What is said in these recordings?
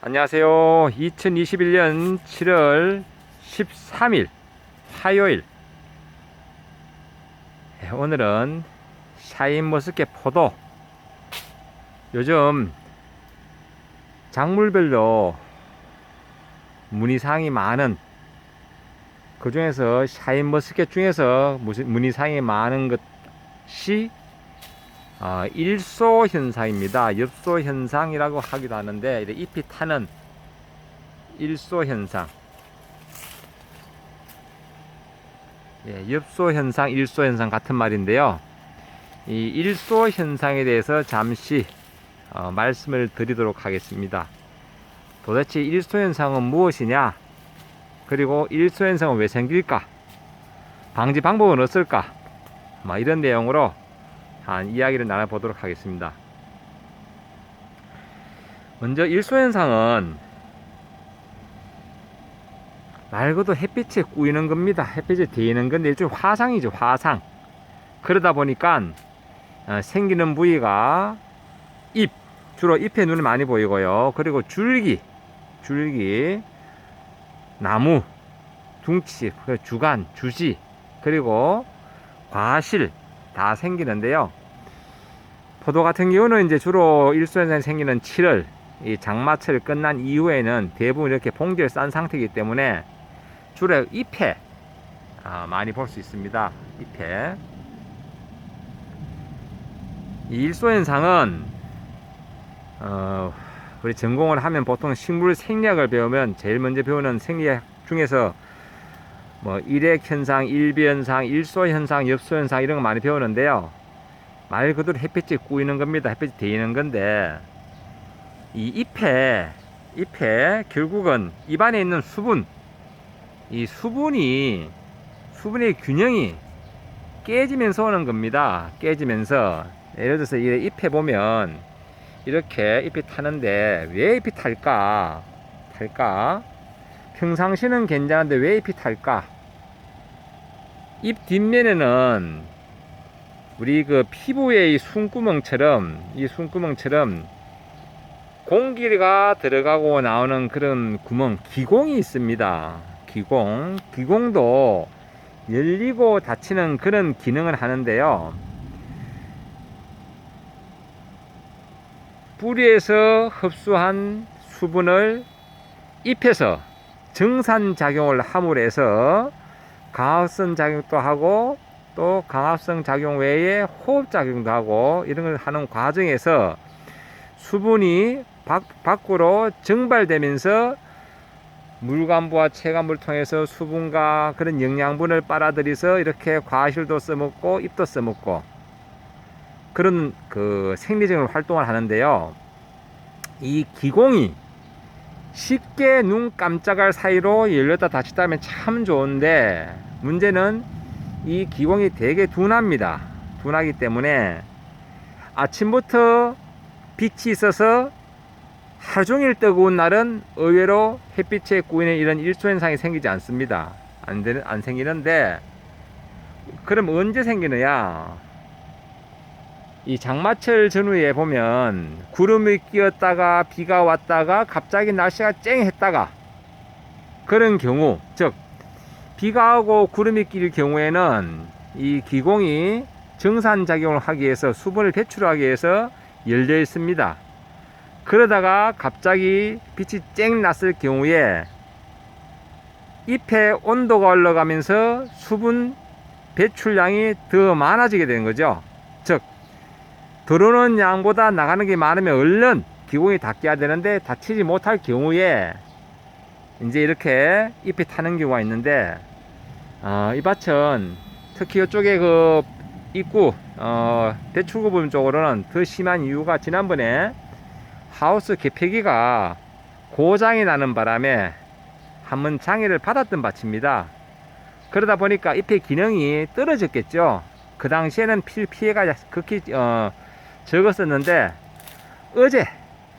안녕하세요. 2021년 7월 13일 화요일. 오늘은 샤인머스켓 포도. 요즘 작물별로 문의사항이 많은, 그 중에서 샤인머스켓 중에서 문의사항이 많은 것이 일소 현상입니다. 엽소 현상이라고 하기도 하는데, 잎이 타는 일소 현상. 엽소 현상, 일소 현상 같은 말인데요. 이 일소 현상에 대해서 잠시 말씀을 드리도록 하겠습니다. 도대체 일소 현상은 무엇이냐? 그리고 일소 현상은 왜 생길까? 방지 방법은 없을까? 이런 내용으로 한 이야기를 나눠보도록 하겠습니다. 먼저 일소현상은 말 그대로 햇빛에 꾸이는 겁니다. 햇빛에 데이는 건데 일종의 화상이죠. 화상. 그러다 보니까 생기는 부위가 잎, 주로 잎에 눈이 많이 보이고요. 그리고 줄기, 나무, 둥치, 주간, 주지, 그리고 과실 다 생기는데요. 포도 같은 경우는 이제 주로 일소현상이 생기는 7월, 이 장마철 끝난 이후에는 대부분 이렇게 봉지를 싼 상태이기 때문에 주로 잎에 많이 볼 수 있습니다. 잎에. 이 일소현상은 우리 전공을 하면 보통 식물 생리학을 배우면 제일 먼저 배우는 생리학 중에서 일액현상, 일비현상, 일소현상, 엽소현상 이런 거 많이 배우는데요. 말 그대로 햇빛이 꾸이는 겁니다. 햇빛이 데이는 건데, 이 잎에 결국은 입안에 있는 수분, 이 수분의 균형이 깨지면서 오는 겁니다. 깨지면서. 예를 들어서 이 잎에 보면 이렇게 잎이 타는데 왜 잎이 탈까? 평상시는 괜찮은데 왜 잎이 탈까? 잎 뒷면에는 우리 그 피부의 이 숨구멍처럼 공기가 들어가고 나오는 그런 구멍, 기공이 있습니다. 기공도 열리고 닫히는 그런 기능을 하는데요. 뿌리에서 흡수한 수분을 잎에서 정산작용을 함으로 해서 강합성 작용도 하고, 또 강합성 작용 외에 호흡작용도 하고, 이런 걸 하는 과정에서 수분이 밖으로 증발되면서 물관부와 체관부를 통해서 수분과 그런 영양분을 빨아들여서 이렇게 과실도 써먹고 잎도 써먹고 그런 그 생리적인 활동을 하는데요. 이 기공이 쉽게 눈 깜짝할 사이로 열렸다 닫혔다 하면 참 좋은데, 문제는 이 기공이 되게 둔합니다. 둔하기 때문에 아침부터 빛이 있어서 하루 종일 뜨거운 날은 의외로 햇빛에 꾸이는 이런 일소현상이 생기지 않습니다. 안 생기는데, 그럼 언제 생기느냐? 이 장마철 전후에 보면 구름이 끼었다가 비가 왔다가 갑자기 날씨가 쨍했다가, 그런 경우, 즉 비가 오고 구름이 낄 경우에는 이 기공이 정산작용을 하기 위해서, 수분을 배출하기 위해서 열려 있습니다. 그러다가 갑자기 빛이 쨍 났을 경우에 잎의 온도가 올라가면서 수분 배출량이 더 많아지게 되는 거죠. 즉 들어오는 양보다 나가는 게 많으면 얼른 기공이 닫혀야 되는데 닫히지 못할 경우에 이제 이렇게 잎이 타는 경우가 있는데, 이 밭은 특히 이쪽에 그 입구 배출구 부분 쪽으로는 더 심한 이유가, 지난번에 하우스 개폐기가 고장이 나는 바람에 한번 장애를 받았던 밭입니다. 그러다 보니까 잎의 기능이 떨어졌겠죠. 그 당시에는 피해가 극히 적었었는데, 어제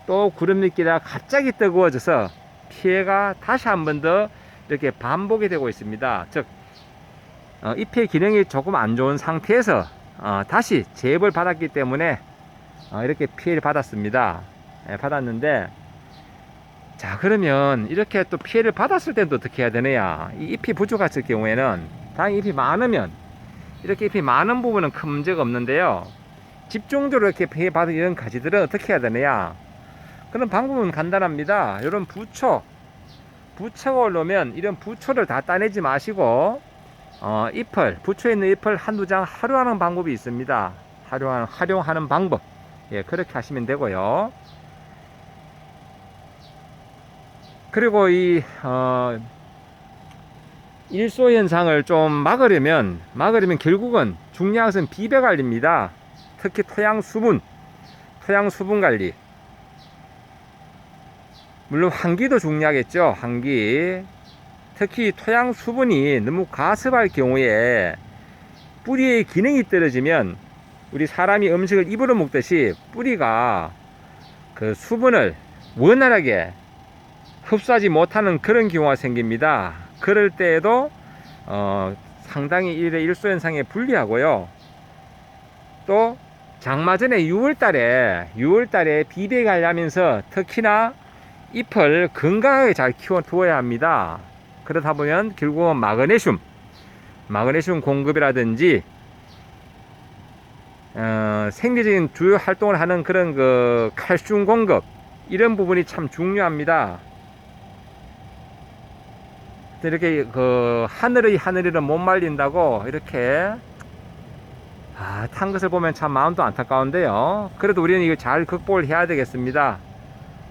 또 구름이 끼다가 갑자기 뜨거워져서 피해가 다시 한 번 더 이렇게 반복이 되고 있습니다. 즉 잎의 기능이 조금 안 좋은 상태에서 다시 제압을 받았기 때문에 이렇게 피해를 받았습니다. 받았는데, 자, 그러면 이렇게 또 피해를 받았을 때는 또 어떻게 해야 되느냐? 이 잎이 부족했을 경우에는 당연히 잎이 많으면 이렇게 잎이 많은 부분은 큰 문제가 없는데요. 집중적으로 이렇게 피해 받은 이런 가지들은 어떻게 해야 되느냐? 그런 방법은 간단합니다. 이런 부초가 올라오면 이런 부초를 다 따내지 마시고 부초에 있는 잎을 한두 장 활용하는 방법이 있습니다. 활용하는 방법. 예, 그렇게 하시면 되고요. 그리고 이 일소 현상을 좀 막으려면 결국은 중요한 것은 비배 관리입니다. 특히 토양 수분 관리. 물론 환기도 중요하겠죠. 환기. 특히 토양 수분이 너무 가습할 경우에 뿌리의 기능이 떨어지면 우리 사람이 음식을 입으로 먹듯이 뿌리가 그 수분을 원활하게 흡수하지 못하는 그런 경우가 생깁니다. 그럴 때에도 상당히 일소현상에 불리하고요. 또 장마 전에 6월달에 비배 관리하면서 특히나 잎을 건강하게 잘 키워두어야 합니다. 그러다 보면 결국은 마그네슘 공급이라든지 생리적인 주요 활동을 하는 그런 그 칼슘 공급, 이런 부분이 참 중요합니다. 이렇게 그 하늘이를 못 말린다고 이렇게 탄 것을 보면 참 마음도 안타까운데요. 그래도 우리는 이거 잘 극복을 해야 되겠습니다.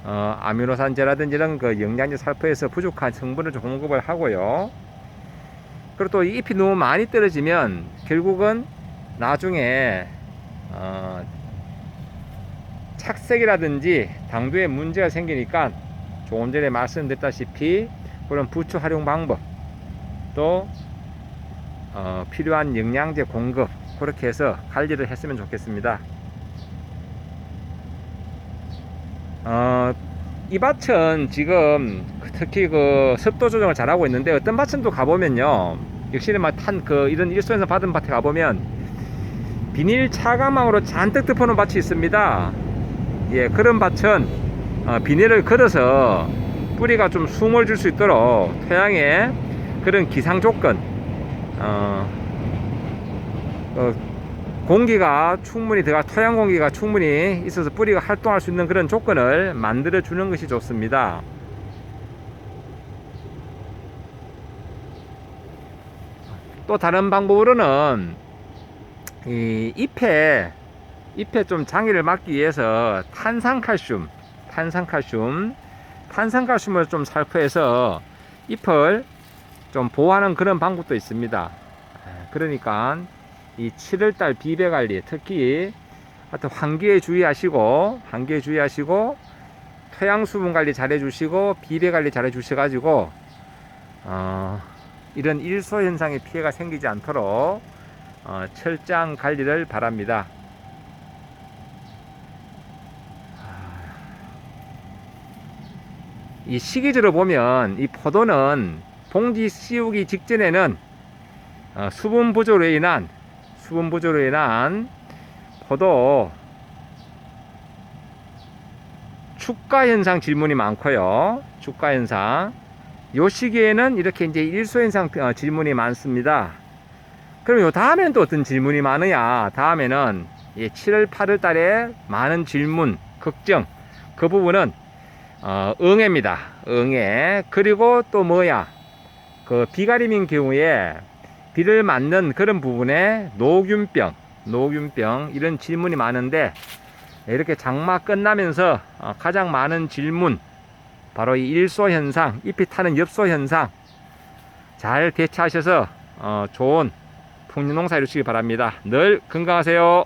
아미노산제라든지 이런 그 영양제 살포에서 부족한 성분을 좀 공급을 하고요. 그리고 또 이 잎이 너무 많이 떨어지면 결국은 나중에 착색이라든지 당도에 문제가 생기니까 조금 전에 말씀드렸다시피 그런 부초 활용 방법, 또 필요한 영양제 공급, 그렇게 해서 관리를 했으면 좋겠습니다. 이 밭은 지금 특히 그 습도 조정을 잘하고 있는데, 어떤 밭은 또 가보면요, 역시나 이런 일소에서 받은 밭에 가보면 비닐 차가망으로 잔뜩 덮어놓은 밭이 있습니다. 예, 그런 밭은 비닐을 걷어서 뿌리가 좀 숨을 줄 수 있도록 토양에 그런 기상 조건, 공기가 충분히 토양 공기가 충분히 있어서 뿌리가 활동할 수 있는 그런 조건을 만들어 주는 것이 좋습니다. 또 다른 방법으로는 이 잎에 좀 장애를 막기 위해서 탄산칼슘을 좀 살포해서 잎을 좀 보호하는 그런 방법도 있습니다. 그러니까 이 7월달 비배 관리, 특히 하여튼 환기에 주의하시고 토양 수분 관리 잘 해주시고 비배 관리 잘 해주셔가지고 이런 일소 현상의 피해가 생기지 않도록 철저한 관리를 바랍니다. 이 시기적으로 보면 이 포도는 봉지 씌우기 직전에는 수분 부조로 인한 포도 축가 현상 질문이 많고요. 축가 현상. 요 시기에는 이렇게 이제 일소 현상 질문이 많습니다. 그럼 요 다음에는 또 어떤 질문이 많으냐? 다음에는 7월, 8월 달에 많은 질문, 걱정, 그 부분은 응애입니다. 응애. 그리고 또 뭐야? 그 비가림인 경우에 비를 맞는 그런 부분에 노균병 이런 질문이 많은데, 이렇게 장마 끝나면서 가장 많은 질문, 바로 이 일소 현상, 잎이 타는 엽소 현상 잘 대처하셔서 좋은 풍년농사 이루시기 바랍니다. 늘 건강하세요.